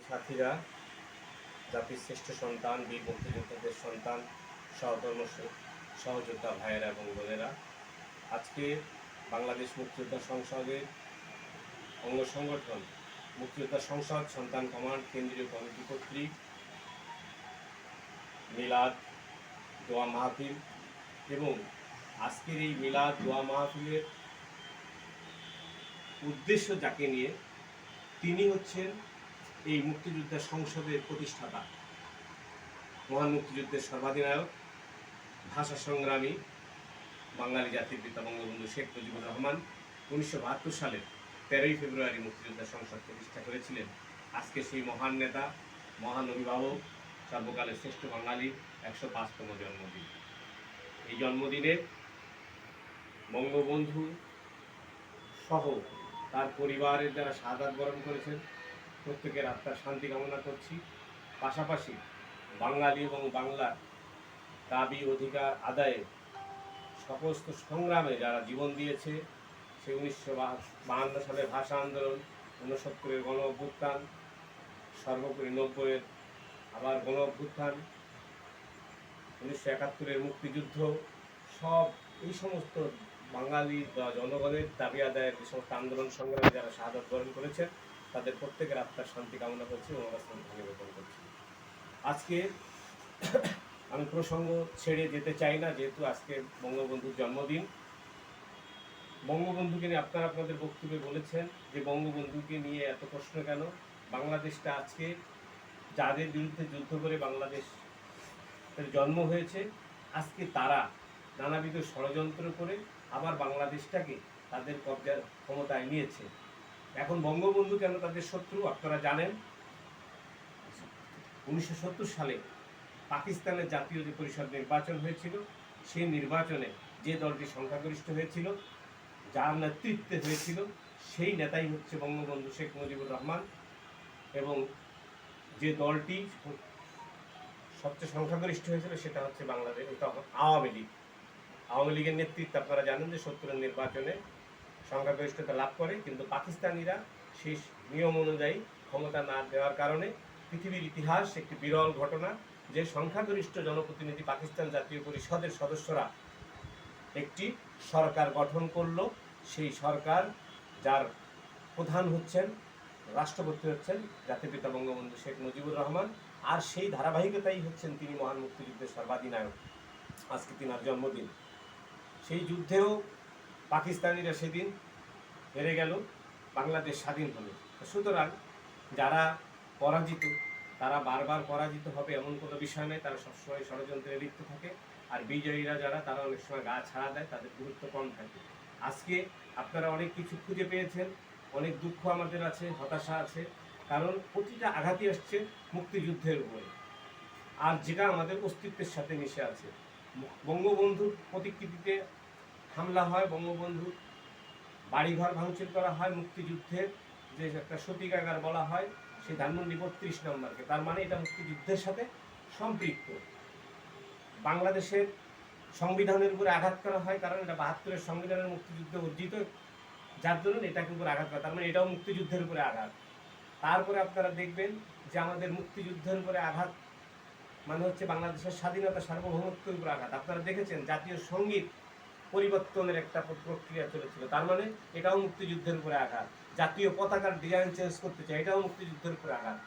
সাথীরা, জাতির শ্রেষ্ঠ সন্তান, বীর মুক্তিযোদ্ধাদের সন্তান, সহকর্ম সহযোদ্ধা ভাইয়েরা এবং বোনেরা, আজকে বাংলাদেশ মুক্তিযোদ্ধা সংসদের অঙ্গ সংগঠন মুক্তিযোদ্ধা সংসদ সন্তান কমান্ড কেন্দ্রীয় কমিটি কর্তৃক মিলাদ দোয়া মাহফিল এবং আজকের এই মিলাদ দোয়া মাহফিলের উদ্দেশ্য যাকে নিয়ে, তিনি হচ্ছেন এই মুক্তিযোদ্ধা সংসদের প্রতিষ্ঠাতা, মহান মুক্তিযুদ্ধের সর্বাধিনায়ক, ভাষা সংগ্রামী, বাঙালি জাতির পিতা বঙ্গবন্ধু শেখ মুজিবুর রহমান 1972 সালের 13ই ফেব্রুয়ারি মুক্তিযোদ্ধা সংসদ প্রতিষ্ঠা করেছিলেন। আজকে সেই মহান নেতা, মহান অভিভাবক, সর্বকালের শ্রেষ্ঠ বাঙালির 105তম জন্মদিন। এই জন্মদিনে বঙ্গবন্ধু সহ তার পরিবারের যারা শাহাদাত বরণ করেছেন, প্রত্যেকের আত্মার শান্তি কামনা করছি। পাশাপাশি বাঙালি এবং বাংলার দাবি অধিকার আদায়ে সমস্ত সংগ্রামে যারা জীবন দিয়েছে, সে 1952 সালের ভাষা আন্দোলন, 69-এর গণ অভ্যুত্থান, সর্বোপরি 90-এর আবার গণ অভ্যুত্থান, 1971-এর মুক্তিযুদ্ধ, সব এই সমস্ত বাঙালি বা জনগণের দাবি আদায়ের যে সমস্ত আন্দোলন সংগ্রামে যারা শাহাদাত বরণ করেছেন, তাদের প্রত্যেকের আত্মার শান্তি কামনা করছি এবং শ্রদ্ধা নিবেদন করছি। আজকে আমি প্রসঙ্গ ছেড়ে যেতে চাই না, যেহেতু আজকে বঙ্গবন্ধুর জন্মদিন। বঙ্গবন্ধুকে নিয়ে আপনারা আপনাদের বক্তব্যে বলেছেন যে বঙ্গবন্ধুকে নিয়ে এত প্রশ্ন কেন। বাংলাদেশটা আজকে যাদের বিরুদ্ধে যুদ্ধ করে বাংলাদেশের জন্ম হয়েছে, আজকে তারা নানাবিধ ষড়যন্ত্র করে আবার বাংলাদেশটাকে তাদের কবজার ক্ষমতায় নিয়েছে। এখন বঙ্গবন্ধু কেন তাদের শত্রু আপনারা জানেন। 1970 সালে পাকিস্তানের জাতীয় যে পরিষদ নির্বাচন হয়েছিল, সেই নির্বাচনে যে দলটি সংখ্যাগরিষ্ঠ হয়েছিল, যার নেতৃত্বে হয়েছিল, সেই নেতাই হচ্ছে বঙ্গবন্ধু শেখ মুজিবুর রহমান। এবং যে দলটি সবচেয়ে সংখ্যাগরিষ্ঠ হয়েছিল সেটা হচ্ছে বাংলাদেশ তখন আওয়ামী লীগ। আওয়ামী লীগের নেতৃত্বে আপনারা জানেন যে 70-এর নির্বাচনে সংখ্যাগরিষ্ঠতা লাভ করে, কিন্তু পাকিস্তানিরা সেই নিয়ম অনুযায়ী ক্ষমতা না দেওয়ার কারণে পৃথিবীর ইতিহাস একটি বিরল ঘটনা যে সংখ্যাগরিষ্ঠ জনপ্রতিনিধি পাকিস্তান জাতীয় পরিষদের সদস্যরা একটি সরকার গঠন করলো। সেই সরকার যার প্রধান হচ্ছেন, রাষ্ট্রপতি হচ্ছেন জাতির পিতা বঙ্গবন্ধু শেখ মুজিবুর রহমান। আর সেই ধারাবাহিকতাই হচ্ছেন তিনি মহান মুক্তিযুদ্ধের সর্বাধিনায়ক। আজকে তিনার জন্মদিন। সেই যুদ্ধেও পাকিস্তানিরা সেদিন হেরে গেল, বাংলাদেশ স্বাধীন হলো। সুতরাং যারা পরাজিত, তারা বারবার পরাজিত হবে এমন কোনো বিষয় নেই, তারা সবসময় ষড়যন্ত্রে লিপ্ত থাকে। আর বিজয়ীরা যারা, তারা অনেক সময় গা ছাড়া দেয়, তাদের গুরুত্ব কম থাকে। আজকে আপনারা অনেক কিছু খুঁজে পেয়েছেন, অনেক দুঃখ আমাদের আছে, হতাশা আছে, কারণ প্রতিটা আঘাতই আসছে মুক্তিযুদ্ধের উপরে, আর যেটা আমাদের অস্তিত্বের সাথে মিশে আছে। বঙ্গবন্ধুর প্রতিকৃতিতে হামলা হয়, বঙ্গবন্ধুর বাড়িঘর ভাঙচুর করা হয়, মুক্তিযুদ্ধের যে একটা সতীকাগার বলা হয় সেই ধানমন্ডি 32 নম্বরকে, তার মানে এটা মুক্তিযুদ্ধের সাথে সম্পৃক্ত। বাংলাদেশের সংবিধানের উপরে আঘাত করা হয়, কারণ এটা 72-এর সংবিধানের মুক্তিযুদ্ধে অর্জিত, যার জন্য এটাকে উপরে আঘাত করা, তার মানে এটাও মুক্তিযুদ্ধের উপরে আঘাত। তারপরে আপনারা দেখবেন যে আমাদের মুক্তিযুদ্ধের উপরে আঘাত মানে হচ্ছে বাংলাদেশের স্বাধীনতা সার্বভৌমত্বের উপর আঘাত। আপনারা দেখেছেন জাতীয় সঙ্গীত পরিবর্তনের একটা প্রক্রিয়া চলেছিল, তার মানে এটাও মুক্তিযুদ্ধের উপরে আঘাত। জাতীয় পতাকার ডিজাইন চেঞ্জ করতে চাই, এটাও মুক্তিযুদ্ধের উপরে আঘাত।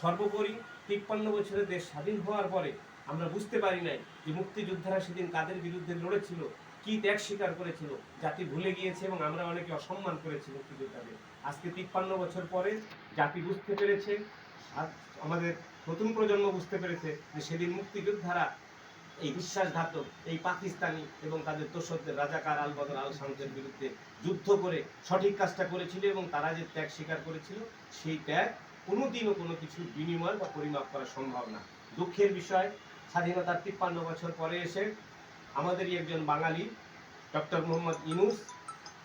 সর্বোপরি 53 বছরে দেশ স্বাধীন হওয়ার পরে আমরা বুঝতে পারি নাই যে মুক্তিযোদ্ধারা সেদিন কাদের বিরুদ্ধে লড়েছিল, কি ত্যাগ স্বীকার করেছিল, জাতি ভুলে গিয়েছে এবং আমরা অনেকে অসম্মান করেছি মুক্তিযোদ্ধাদের। আজকে 53 বছর পরে জাতি বুঝতে পেরেছে, আর আমাদের নতুন প্রজন্ম বুঝতে পেরেছে যে সেদিন মুক্তিযোদ্ধারা এই বিশ্বাসঘাতক, এই পাকিস্তানি এবং তাদের দোসরদের রাজাকার আল বদর আল শামসের বিরুদ্ধে যুদ্ধ করে সঠিক কাজটা করেছিল এবং তারা যে ত্যাগ স্বীকার করেছিল, সেই ত্যাগ কোনোদিনও কোনো কিছুর বিনিময় বা পরিমাপ করা সম্ভব না। দুঃখের বিষয়, স্বাধীনতার 53 বছর পরে এসে আমাদেরই একজন বাঙালি ডক্টর মোহাম্মদ ইউনূস,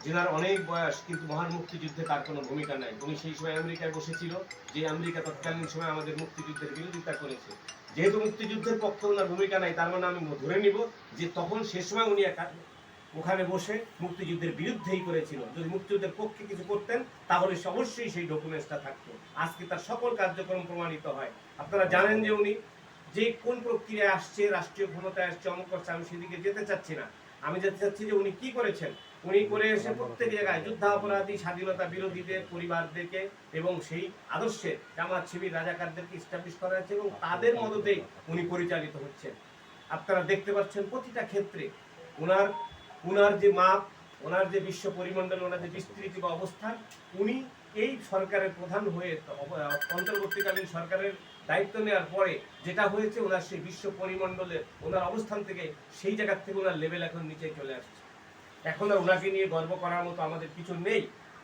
যেনার অনেক বয়স কিন্তু মহান মুক্তিযুদ্ধে তার কোনো ভূমিকা নাই। উনি সেই সময় আমেরিকায় বসেছিল, যে আমেরিকা তৎকালীন সময় আমাদের মুক্তিযুদ্ধের বিরোধিতা করেছে। যেহেতু মুক্তিযুদ্ধের পক্ষে ওনার ভূমিকা নাই, তার মানে আমি ধরে নিব যে তখন সে সময় উনি ওখানে বসে মুক্তিযুদ্ধের বিরুদ্ধেই করেছিল। যদি মুক্তিযুদ্ধের পক্ষে কিছু করতেন তাহলে অবশ্যই সেই ডকুমেন্টসটা থাকতো। আজকে তার সকল কার্যক্রম প্রমাণিত হয়। আপনারা জানেন যে উনি যে কোন প্রক্রিয়ায় আসছে, রাষ্ট্রীয় ক্ষমতায় আসছে, অমুক করছে, আমি সেদিকে যেতে চাচ্ছি না। আমি যেতে চাচ্ছি যে উনি কি করেছেন। উনি করে এসে প্রত্যেক জায়গায় যুদ্ধাপরাধী, স্বাধীনতা বিরোধীদের পরিবারদেরকে এবং সেই আদর্শে জামাত শিবির রাজাকারদেরকে ইস্টাবলিশ করা হয়েছে এবং তাদের মদতেই উনি পরিচালিত হচ্ছেন। আপনারা দেখতে পাচ্ছেন প্রতিটা ক্ষেত্রে উনার যে মাপ, ওনার যে বিশ্ব পরিমণ্ডল, ওনার যে বিস্তৃতি বা অবস্থান, উনি এই সরকারের প্রধান হয়ে অন্তর্বর্তীকালীন সরকারের দায়িত্ব নেওয়ার পরে যেটা হয়েছে, ওনার সেই বিশ্ব পরিমণ্ডলের ওনার অবস্থান থেকে সেই জায়গার থেকে ওনার লেভেল এখন নিচে চলে আসছে। এখন আর ওনাকে নিয়ে গর্ব করার মতো আমাদের কিছু নেই।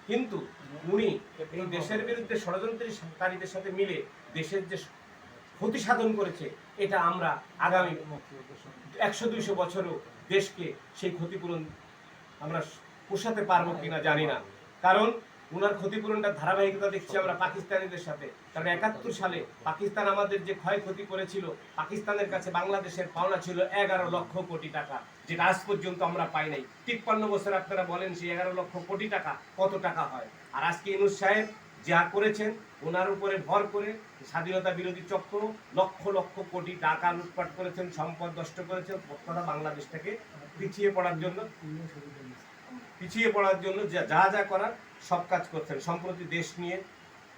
কিন্তু উনি এই দেশের বিরুদ্ধে ষড়যন্ত্রকারীদের সাথে মিলে দেশের যে ক্ষতি সাধন করেছে, এটা আমরা আগামী 100-200 বছরও দেশকে সেই ক্ষতিপূরণ আমরা পোষাতে পারবো কিনা জানি না। কারণ উনার ক্ষতিপূরণটার ধারাবাহিকতা দেখছি আমরা পাকিস্তানিদের সাথে। কারণ 71 সালে পাকিস্তান আমাদের যে ক্ষয়ক্ষতি করেছিল, পাকিস্তানের কাছে বাংলাদেশের পাওনা ছিল 11 লক্ষ কোটি টাকা, যেটা আজ পর্যন্ত আমরা পাই নাই। 53 বছর আপনারা বলেন সেই 11 লক্ষ কোটি টাকা কত টাকা হয়। আর আজকে ইউনূস সাহেব যা করেছেন, ওনার উপরে ভর করে স্বাধীনতা বিরোধী চক্র লক্ষ লক্ষ কোটি টাকা লুটপাট করেছেন, সম্পদ নষ্ট করেছেন, তথা বাংলাদেশটাকে পিছিয়ে পড়ার জন্য যা যা করার সব কাজ করছেন। সম্প্রতি দেশ নিয়ে,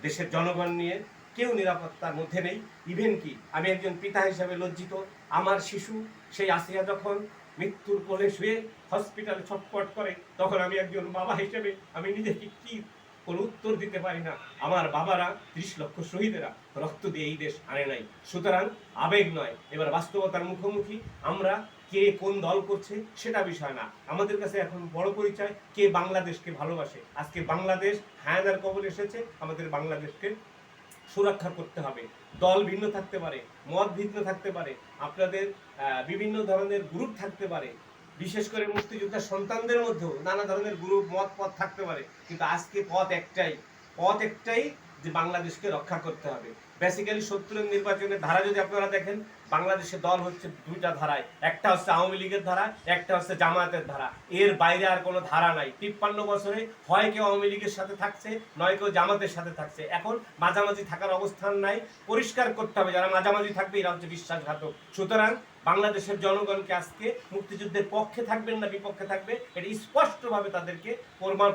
দেশের জনগণ নিয়ে কেউ নিরাপত্তার মধ্যে নেই। ইভেন কি আমি একজন পিতা হিসাবে লজ্জিত, আমার শিশু সেই আসিয়া যখন মৃত্যুর কোলে শুয়ে হসপিটালে ছটফট করে, তখন আমি একজন বাবা হিসেবে আমি নিজেকে কি কোনো উত্তর দিতে পারি না। আমার বাবারা 30 লক্ষ শহীদেরা রক্ত দিয়ে এই দেশ আনে নাই। সুতরাং আবেগ নয়, এবার বাস্তবতার মুখোমুখি। আমরা কে কোন দল করছে সেটা বিষয় না, আমাদের কাছে এখন বড় পরিচয় কে বাংলাদেশকে ভালোবাসে। আজকে বাংলাদেশ হায়ানার কবলে এসেছে, আমাদের বাংলাদেশকে সুরক্ষা করতে হবে। দল ভিন্ন থাকতে পারে, মত ভিন্ন থাকতে পারে, আপনাদের বিভিন্ন ধরনের গ্রুপ থাকতে পারে, বিশেষ করে মুক্তিযোদ্ধার সন্তানদের মধ্যেও নানা ধরনের গ্রুপ মত পথ থাকতে পারে, কিন্তু আজকে পথ একটাই যে বাংলাদেশকে রক্ষা করতে হবে। বেসিক্যালি 70 নির্বাচনের ধারা যদি আপনারা দেখেন, বাংলাদেশের দল হচ্ছে দুইটা ধারায়, একটা হচ্ছে আওয়ামী লীগের ধারা, একটা হচ্ছে জামায়াতের ধারা। এর বাইরে আর কোনো ধারা নাই। 53 বছরে হয় কেউ আওয়ামী লীগের সাথে থাকছে, নয় কেউ জামাতের সাথে থাকছে। এখন মাঝামাঝি থাকার অবস্থান নাই, পরিষ্কার করতে হবে যারা মাঝামাঝি থাকবে এরা হচ্ছে বিশ্বাসঘাতক। সুতরাং বাংলাদেশের জনগণকে আজকে মুক্তিযুদ্ধের পক্ষে থাকবেন না বিপক্ষে থাকবে, এটা স্পষ্টভাবে তাদেরকে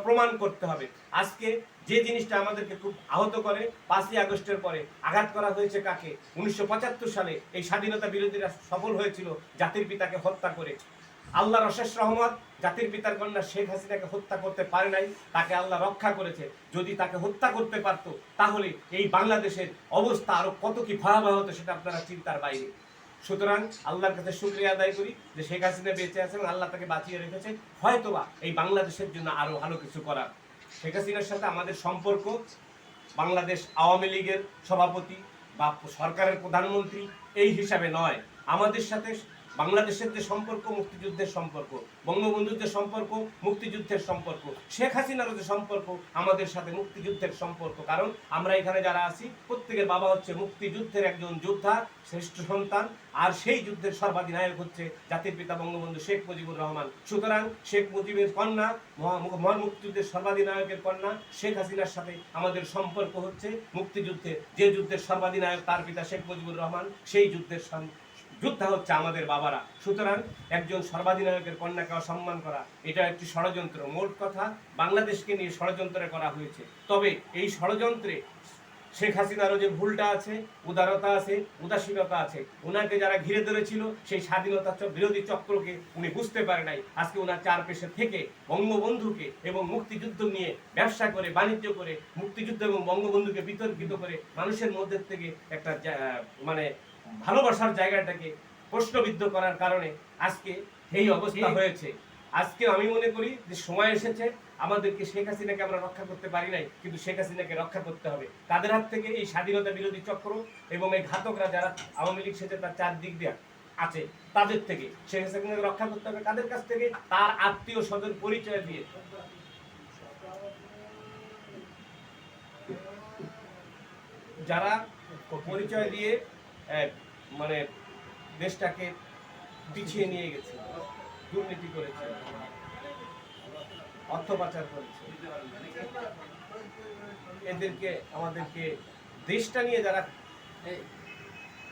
প্রমাণ করতে হবে। আজকে যে জিনিসটা আমাদেরকে খুব আহত করে, 5ই আগস্টের পরে আঘাত করা হয়েছে কাকে? 1975 সালে এই স্বাধীনতা বিরোধীরা সফল হয়েছিল জাতির পিতাকে হত্যা করে। আল্লাহর অশেষ রহমত, জাতির পিতার কন্যা শেখ হাসিনাকে হত্যা করতে পারে নাই, তাকে আল্লাহ রক্ষা করেছে। যদি তাকে হত্যা করতে পারতো তাহলে এই বাংলাদেশের অবস্থা আরো কত কি ভয়াবহ হতো, সেটা আপনারা চিন্তার বাইরে। সুতরাং আল্লাহর কাছে শুকরিয়া আদায় করি যে শেখ হাসিনা বেঁচে আছেন, আল্লাহ তাকে বাঁচিয়ে রেখেছে, হয়তোবা এই বাংলাদেশের জন্য আরো ভালো কিছু করার। শেখ হাসিনার সাথে আমাদের সম্পর্ক বাংলাদেশ আওয়ামী লীগের সভাপতি বা সরকারের প্রধানমন্ত্রী এই হিসাবে নয়, আমাদের সাথে বাংলাদেশের যে সম্পর্ক মুক্তিযুদ্ধের সম্পর্ক, বঙ্গবন্ধুর যে সম্পর্ক মুক্তিযুদ্ধের সম্পর্ক, শেখ হাসিনারও যে সম্পর্ক আমাদের সাথে মুক্তিযুদ্ধের সম্পর্ক। কারণ আমরা এখানে যারা আছি প্রত্যেকের বাবা হচ্ছে মুক্তিযুদ্ধের একজন যোদ্ধা, শ্রেষ্ঠ সন্তান, আর সেই যুদ্ধের সর্বাধিনায়ক হচ্ছে জাতির পিতা বঙ্গবন্ধু শেখ মুজিবুর রহমান। সুতরাং শেখ মুজিবের কন্যা, মহান মুক্তিযুদ্ধের সর্বাধিনায়কের কন্যা শেখ হাসিনার সাথে আমাদের সম্পর্ক হচ্ছে মুক্তিযুদ্ধে, যে যুদ্ধের সর্বাধিনায়ক তার পিতা শেখ মুজিবুর রহমান, সেই যুদ্ধের যোদ্ধা হচ্ছে আমাদের বাবারা। সুতরাং একজন সর্বাধিনায়কের কন্যাকে অসম্মান করা এটা একটি ষড়যন্ত্র। মোট কথা বাংলাদেশকে নিয়ে ষড়যন্ত্র করা হয়েছে। তবে এই ষড়যন্ত্রে শেখ হাসিনারও যে ভুলটা আছে, উদারতা আছে, উদাসীনতা আছে। ওনাকে যারা ঘিরে ধরেছিল সেই স্বাধীনতা বিরোধী চক্রকে উনি বুঝতে পারে নাই। আজকে ওনার চারপাশে থেকে বঙ্গবন্ধুকে এবং মুক্তিযুদ্ধ নিয়ে ব্যবসা করে, বাণিজ্য করে, মুক্তিযুদ্ধ এবং বঙ্গবন্ধুকে বিতর্কিত করে মানুষের মধ্যে থেকে একটা মানে ভালোবাসার জায়গাটাকে প্রশ্নবিদ্ধ করার কারণে আজকে এই অবস্থা হয়েছে। আজকে আমি মনে করি যে সময় এসেছে আমাদেরকে, শেখ হাসিনাকে আমরা রক্ষা করতে পারি নাই, কিন্তু শেখ হাসিনাকে রক্ষা করতে হবে। কাদের হাত থেকে? এই স্বাধীনতা বিরোধী চক্র এবং এই ঘাতকরা যারা আওয়ামী লীগ সেজে তার চারদিক দিয়ে আছে, তাদের থেকে শেখ হাসিনাকে রক্ষা করতে হবে। কাদের কাছ থেকে? তার আত্মীয় স্বজন পরিচয় দিয়ে, যারা পরিচয় দিয়ে মানে দেশটাকে পিছিয়ে নিয়ে গেছে, দুর্নীতি করেছে, অর্থ পাচার করেছে, এদেরকে আমাদেরকে দেশটা নিয়ে যারা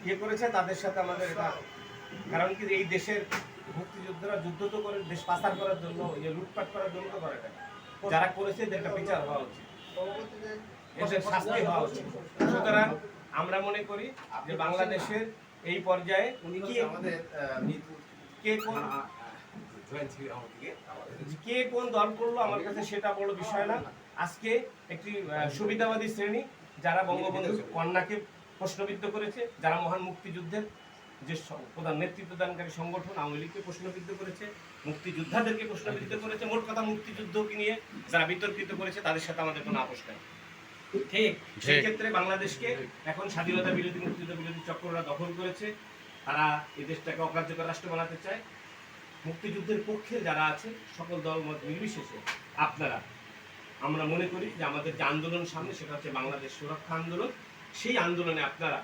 ইয়ে করেছে তাদের সাথে আমাদের এটা, কারণ কি এই দেশের মুক্তিযোদ্ধারা যুদ্ধ তো করে দেশ পাচার করার জন্য, ইয়ে লুটপাট করার জন্য তো করে না। যারা করেছে এদের একটা বিচার হওয়া উচিত, এদের শাস্তি হওয়া উচিত। সুতরাং আমরা মনে করি যে বাংলাদেশের এই পর্যায়ে কে কোন দল করলো আমার কাছে সেটা বড় বিষয় না। আজকে একটি সুবিধাবাদী শ্রেণী যারা বঙ্গবন্ধুর কন্যাকে প্রশ্নবিদ্ধ করেছে, যারা মহান মুক্তিযুদ্ধের যে প্রধান নেতৃত্ব দানকারী সংগঠন আওয়ামী লীগকে প্রশ্নবিদ্ধ করেছে, মুক্তিযোদ্ধাদেরকে প্রশ্নবিদ্ধ করেছে, মোট কথা মুক্তিযুদ্ধকে নিয়ে যারা বিতর্কিত করেছে তাদের সাথে আমাদের কোনো আপোষ নেই। ঠিক সেই ক্ষেত্রে বাংলাদেশকে এখন স্বাধীনতা বিরোধী মুক্তিযুদ্ধ বিরোধী চক্ররা দখল করেছে, তারা এই দেশটাকে অকার্যকর রাষ্ট্র বানাতে চায়। মুক্তিযুদ্ধের পক্ষে যারা আছে সকল দলমত নির্বিশেষে আপনারা, আমরা মনে করি যে আমাদের যে আন্দোলন সামনে সেটা হচ্ছে বাংলাদেশ সুরক্ষা আন্দোলন। সেই আন্দোলনে আপনারা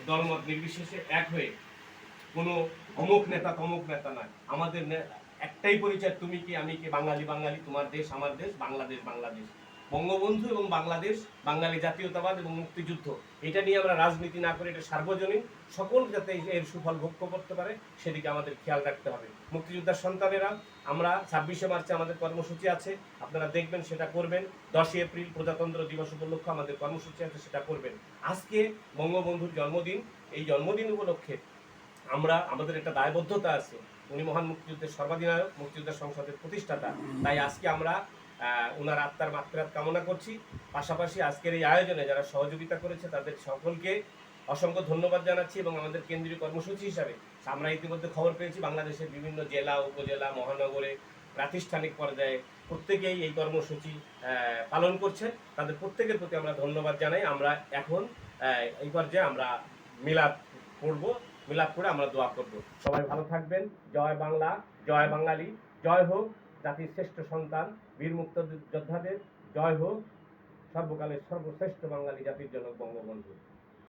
দলমত নির্বিশেষে এক হয়ে, কোনো অমুক নেতা তমুক নেতা নয়, আমাদের একটাই পরিচয়, তুমি কি আমি কি, বাঙালি বাঙালি, তোমার দেশ আমার দেশ, বাংলাদেশ বাংলাদেশ, বঙ্গবন্ধু এবং বাংলাদেশ, বাঙালি জাতীয়তাবাদ এবং মুক্তিযুদ্ধ, এটা নিয়ে আমরা রাজনীতি না করে এটা সার্বজনীন, সকল যাতে এর সুফল ভোগ করতে পারে সেদিকে আমাদের খেয়াল রাখতে হবে। মুক্তিযোদ্ধার সন্তানেরা আমরা 26শে মার্চে আমাদের কর্মসূচি আছে, আপনারা দেখবেন, সেটা করবেন। 10ই এপ্রিল প্রজাতন্ত্র দিবস উপলক্ষে আমাদের কর্মসূচি আছে, সেটা করবেন। আজকে বঙ্গবন্ধুর জন্মদিন, এই জন্মদিন উপলক্ষে আমরা, আমাদের একটা দায়বদ্ধতা আছে, উনি মহান মুক্তিযুদ্ধের সর্বাধিনায়ক, মুক্তিযোদ্ধা সংসদের প্রতিষ্ঠাতা, তাই আজকে আমরা ওনার আত্মার মাগফিরাত কামনা করছি। পাশাপাশি আজকের এই আয়োজনে যারা সহযোগিতা করেছে তাদের সকলকে অসংখ্য ধন্যবাদ জানাচ্ছি। এবং আমাদের কেন্দ্রীয় কর্মসূচি হিসাবে আমরা ইতিমধ্যে খবর পেয়েছি বাংলাদেশের বিভিন্ন জেলা, উপজেলা, মহানগরে, প্রাতিষ্ঠানিক পর্যায়ে প্রত্যেকেই এই কর্মসূচি পালন করছে, তাদের প্রত্যেকের প্রতি আমরা ধন্যবাদ জানাই। আমরা এখন এই পর্যায়ে আমরা মিলাদ পড়ব, মিলাদ করে আমরা দোয়া করব। সবাই ভালো থাকবেন। জয় বাংলা, জয় বাঙালি, জয় হোক জাতির শ্রেষ্ঠ সন্তান বীর মুক্তিযোদ্ধাদের, জয় হোক সর্বকালের সর্বশ্রেষ্ঠ বাঙালি জাতির জনক বঙ্গবন্ধু।